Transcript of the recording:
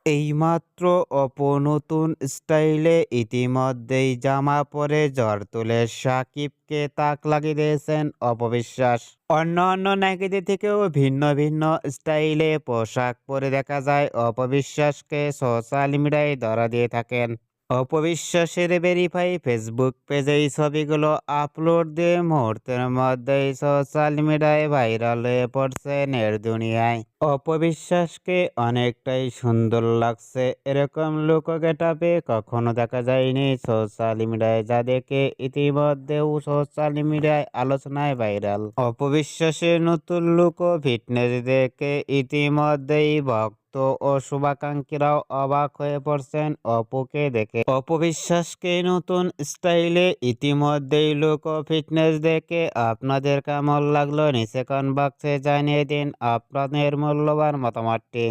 এইমাত্র নতুন স্টাইলে ইতিমধ্যেই জামা পরে ঝড় তুলে সাকিবকে তাক লাগিয়ে দিয়েছেন অপবিশ্বাস। অন্যান্য নায়িকাদের থেকেও ভিন্ন ভিন্ন স্টাইলে পোশাক পরে দেখা যায় অপবিশ্বাসকে সোশ্যাল মিডিয়ায় ধরা দিয়ে থাকেন। অপবিশ্বাসের ভেরিফাই ফেসবুক পেজে এই ছবিগুলো আপলোড দিয়ে মুহূর্তের মধ্যেই সোশ্যাল মিডিয়ায় ভাইরাল হয়ে পড়ছে এর দুনিয়ায়। অপবিশ্বাসকে অনেকটাই সুন্দর লাগছে, এরকম লুক গেটআপে কখনো দেখা যায়নি সোশ্যাল মিডিয়ায়, যা দেখে ইতিমধ্যেও সোশ্যাল মিডিয়ায় আলোচনায় ভাইরাল। অপবিশ্বাসের নতুন লুক ও ফিটনেস দেখে ইতিমধ্যেই ভক্ত ও শুভাকাঙ্ক্ষীরাও অবাক হয়ে পড়ছেন অপুকে দেখে। অপবিশ্বাসকে নতুন স্টাইলে ইতিমধ্যেই লুক ও ফিটনেস দেখে আপনাদের কেমন লাগলো নিচে কমেন্ট বক্সে জানিয়ে দিন আপনাদের মূল্যবান মতামতটি।